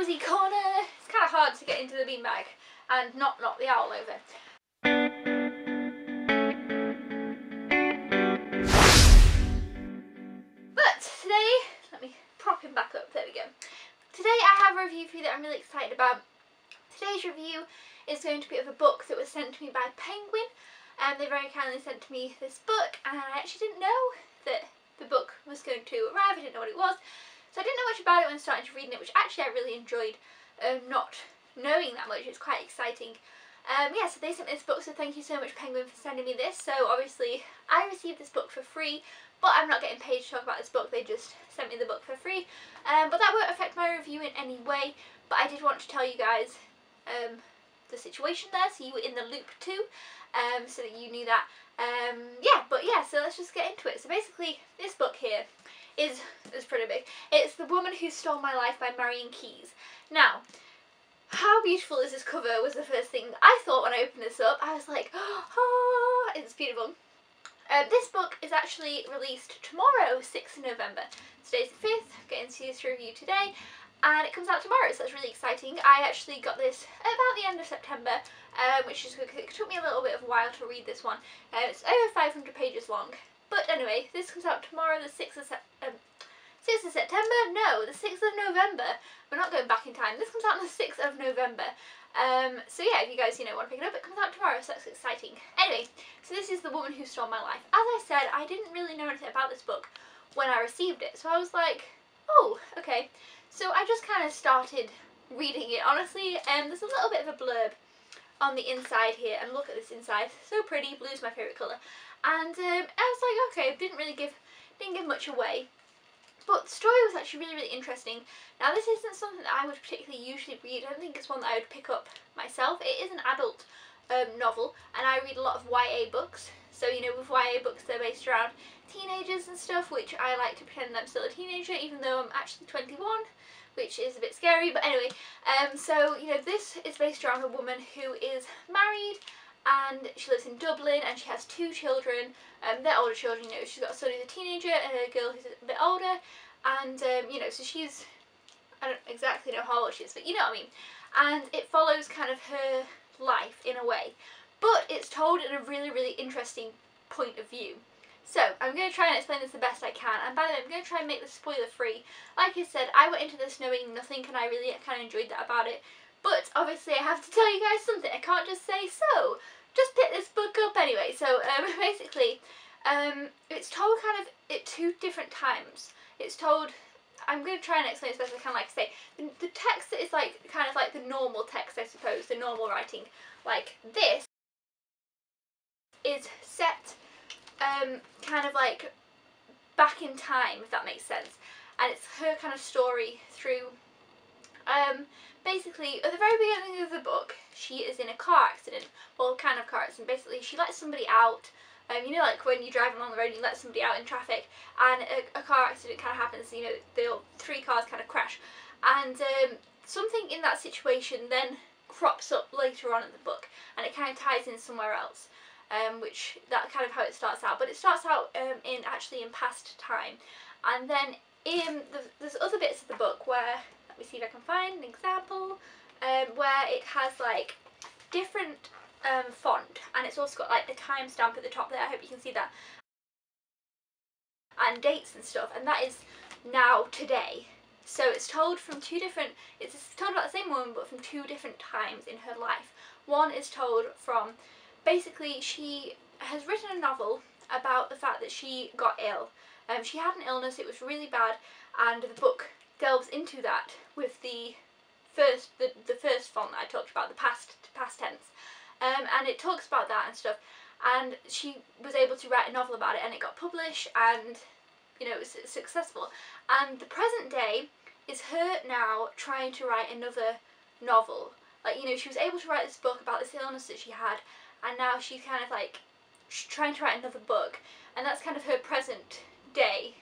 cosy corner. It's kind of hard to get into the beanbag and not knock the owl over. But today, let me prop him back up, there we go. Today I have a review for you that I'm really excited about. Today's review is going to be of a book that was sent to me by Penguin. They very kindly sent to me this book, and I actually didn't know that the book was going to arrive. I didn't know what it was, so I didn't know much about it when starting to read it, which actually I really enjoyed not knowing that much. It's quite exciting. Yeah, so they sent me this book, so thank you so much, Penguin, for sending me this. So obviously I received this book for free, but I'm not getting paid to talk about this book. They just sent me the book for free. But that won't affect my review in any way, but I did want to tell you guys the situation there, so you were in the loop too, so that you knew that. Yeah, so let's just get into it. So basically, this book here is pretty big. It's The Woman Who Stole My Life by Marion Keyes. Now, how beautiful is this cover was the first thing I thought when I opened this up. I was like, oh, it's beautiful. This book is actually released tomorrow, 6th of November. Today's the 5th, getting to this review today, and it comes out tomorrow, so that's really exciting. I actually got this about the end of September, which is good because it took me a little bit of a while to read this one. It's over 500 pages long. But anyway, this comes out tomorrow, the 6th of September? No, the 6th of November. We're not going back in time. This comes out on the 6th of November. So yeah, if you guys, want to pick it up, it comes out tomorrow, so that's exciting. Anyway, so this is The Woman Who Stole My Life. As I said, I didn't really know anything about this book when I received it, so I was like, oh, okay. So I just kind of started reading it, honestly. There's a little bit of a blurb on the inside here, and look at this inside. So pretty. Blue's my favourite colour. And I was like, okay, didn't give much away. But the story was actually really, really interesting. Now, this isn't something that I would particularly usually read. I don't think it's one that I would pick up myself. It is an adult novel, and I read a lot of YA books. So, with YA books, they're based around teenagers and stuff, which I like to pretend I'm still a teenager, even though I'm actually 21, which is a bit scary. But anyway, so, this is based around a woman who is married, and she lives in Dublin, and she has 2 children. They're older children, she's got a son who's a teenager and a girl who's a bit older, and so she's, I don't exactly know how old she is, but you know what I mean. And it follows kind of her life in a way, but it's told in a really, really interesting point of view. So I'm going to try and explain this the best I can, and by the way, I'm going to try and make this spoiler free. Like I said, I went into this knowing nothing, and I really kind of enjoyed that about it. But obviously I have to tell you guys something. I can't just say, so just pick this book up anyway. So basically, it's told kind of at 2 different times. It's told, I'm going to try and explain as best I can, like I say. The text is like kind of like the normal text, I suppose, the normal writing. Like this is set kind of like back in time, if that makes sense. And it's her kind of story through, basically, at the very beginning of the book, she is in a car accident. Well, kind of car accident. Basically, she lets somebody out. Like when you're driving along the road and you let somebody out in traffic, and a car accident kind of happens. 3 cars kind of crash, and something in that situation then crops up later on in the book, and it kind of ties in somewhere else. Which that's kind of how it starts out. But it starts out in past time, and then there's other bits of the book where, let me see if I can find an example, where it has like different font, and it's also got like the timestamp at the top there. I hope you can see that, and dates and stuff, and that is now today. So it's told from 2 different, it's told about the same woman but from 2 different times in her life. One is told from, basically she has written a novel about the fact that she got ill. She had an illness, it was really bad, and the book delves into that with the first font that I talked about, the past tense. And it talks about that and stuff, and she was able to write a novel about it, and it got published, and it was successful. And the present day is her now trying to write another novel. Like, she was able to write this book about this illness that she had, and now she's kind of like trying to write another book, and that's kind of her present day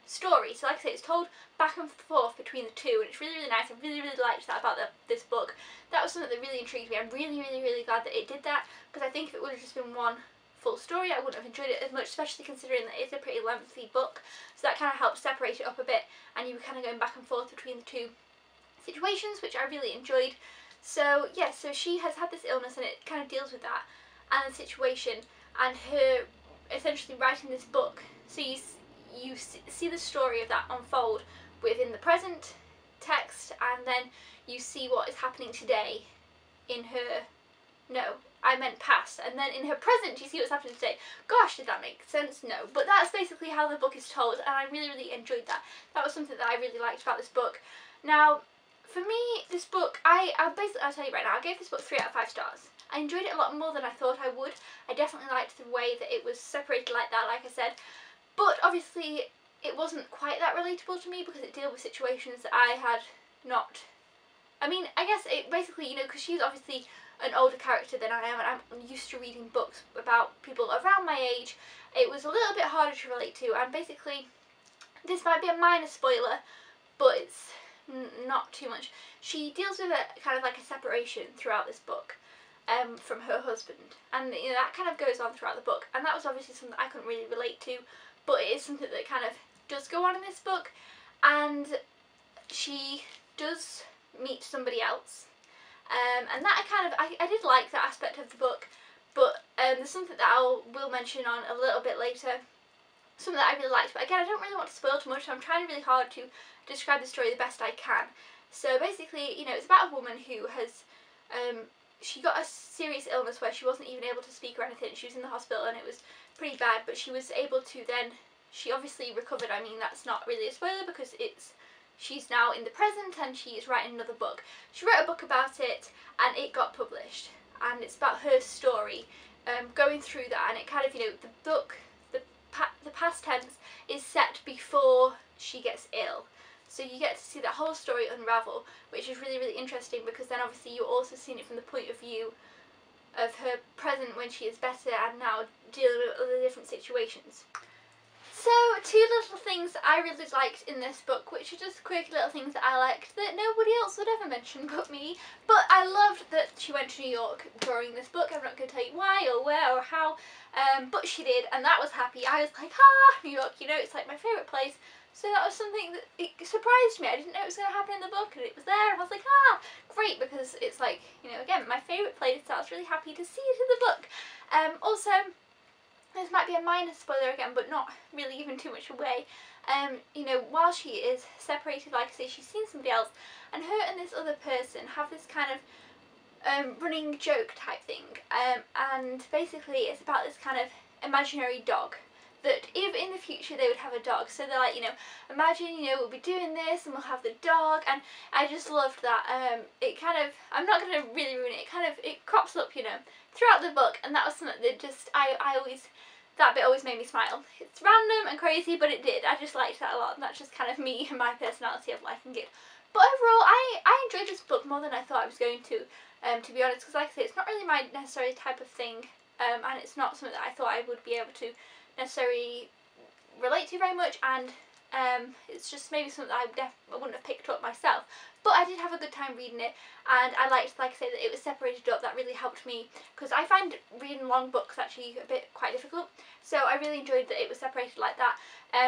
story. So like I say, it's told back and forth between the 2, and it's really, really nice. I really, really liked that about this book. That was something that really intrigued me. I'm really, really, really glad that it did that, because I think if it would have just been one full story, I wouldn't have enjoyed it as much, especially considering that it's a pretty lengthy book. So that kind of helps separate it up a bit, and you were kind of going back and forth between the 2 situations, which I really enjoyed. So yeah, so she has had this illness and it kind of deals with that and the situation, and her essentially writing this book. So you see the story of that unfold within the present text, and then you see what is happening today in her, no, I meant past, and then in her present you see what's happening today. Gosh, did that make sense? No, but that's basically how the book is told, and I really, really enjoyed that. That was something that I really liked about this book. Now, for me, this book, I'll tell you right now, I gave this book 3 out of 5 stars. I enjoyed it a lot more than I thought I would. I definitely liked the way that it was separated like that, like I said, but obviously it wasn't quite that relatable to me because it dealt with situations that I had not, I mean, I guess it basically, you know, because she's obviously an older character than I am, and I'm used to reading books about people around my age, it was a little bit harder to relate to, and basically, this might be a minor spoiler, but it's not too much. She deals with a kind of like a separation throughout this book from her husband, and you know, that kind of goes on throughout the book, and that was obviously something I couldn't really relate to, but it is something that kind of does go on in this book, and she does meet somebody else, and that I did like that aspect of the book, but there's something that I will mention on a little bit later, something that I really liked, but again, I don't really want to spoil too much, so I'm trying really hard to describe the story the best I can. So basically, you know, it's about a woman who has, she got a serious illness where she wasn't even able to speak or anything. She was in the hospital and it was pretty bad, but she was able to then, she obviously recovered. I mean, that's not really a spoiler because she's now in the present and she is writing another book. She wrote a book about it and it got published, and it's about her story going through that, and it kind of, you know, the book, the past tense is set before she gets ill. So you get to see that whole story unravel, which is really, really interesting, because then obviously you're also seeing it from the point of view of her present when she is better and now dealing with other different situations. So, 2 little things that I really liked in this book, which are just quirky little things that I liked that nobody else would ever mention but me. But I loved that she went to New York during this book. I'm not going to tell you why or where or how, but she did, and that was happy. I was like, New York, you know, it's like my favourite place. So that was something that it surprised me. I didn't know it was going to happen in the book, and it was there, and I was like, great, because it's like, you know, again, my favourite place, so I was really happy to see it in the book. Also, this might be a minor spoiler again, but not really even too much away. You know, while she is separated, like I say, she's seen somebody else, and her and this other person have this kind of running joke type thing, and basically it's about this kind of imaginary dog, that if in the future they would have a dog. So they're like, you know, imagine, you know, we'll be doing this and we'll have the dog, and I just loved that. It kind of, I'm not going to really ruin it, it crops up, you know, throughout the book, and that was something that just, that bit always made me smile. It's random and crazy, but it did. I just liked that a lot, and that's just kind of me and my personality of liking it. But overall, I enjoyed this book more than I thought I was going to be honest, because like I say, it's not really my necessary type of thing, and it's not something that I thought I would be able to necessarily relate to very much, and it's just maybe something that I wouldn't have picked up myself. But I did have a good time reading it, and I liked, like I say, that it was separated up. That really helped me, because I find reading long books actually a bit quite difficult. So I really enjoyed that it was separated like that.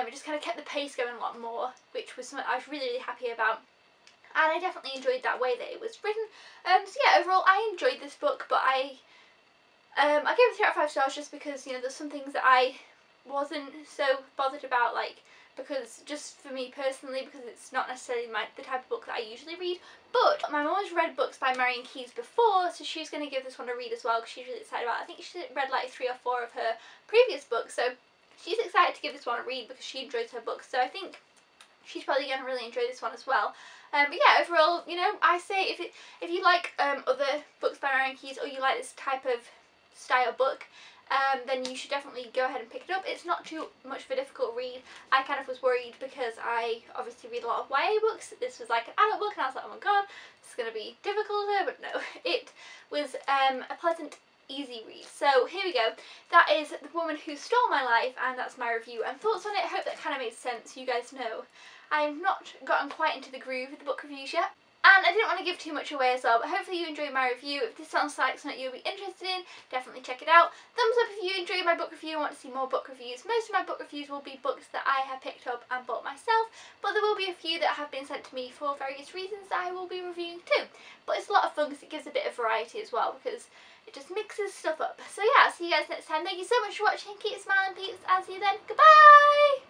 It just kind of kept the pace going a lot more, which was something I was really, really happy about. And I definitely enjoyed that way that it was written. So yeah, overall I enjoyed this book, but I gave it 3 out of 5 stars just because, you know, there's some things that I wasn't so bothered about, like, because just for me personally, because it's not necessarily the type of book that I usually read. But my mum has read books by Marian Keyes before, so she's going to give this one a read as well, because she's really excited about it. I think she read like 3 or 4 of her previous books, so she's excited to give this one a read because she enjoys her books. So I think she's probably going to really enjoy this one as well. But yeah, overall, you know, I say if you like other books by Marian Keyes, or you like this type of style book, then you should definitely go ahead and pick it up. It's not too much of a difficult read. I kind of was worried because I obviously read a lot of YA books. This was like an adult book, and I was like, oh my god, this is going to be difficult, but no, it was a pleasant, easy read. So here we go. That is The Woman Who Stole My Life, and that's my review and thoughts on it. I hope that kind of made sense. You guys know I've not gotten quite into the groove of the book reviews yet. And I didn't want to give too much away as well, but hopefully you enjoyed my review. If this sounds like something you'll be interested in, definitely check it out. Thumbs up if you enjoyed my book review and want to see more book reviews. Most of my book reviews will be books that I have picked up and bought myself, but there will be a few that have been sent to me for various reasons that I will be reviewing too. But it's a lot of fun because it gives a bit of variety as well, because it just mixes stuff up. So yeah, I'll see you guys next time. Thank you so much for watching. Keep smiling, peeps. I'll see you then. Goodbye!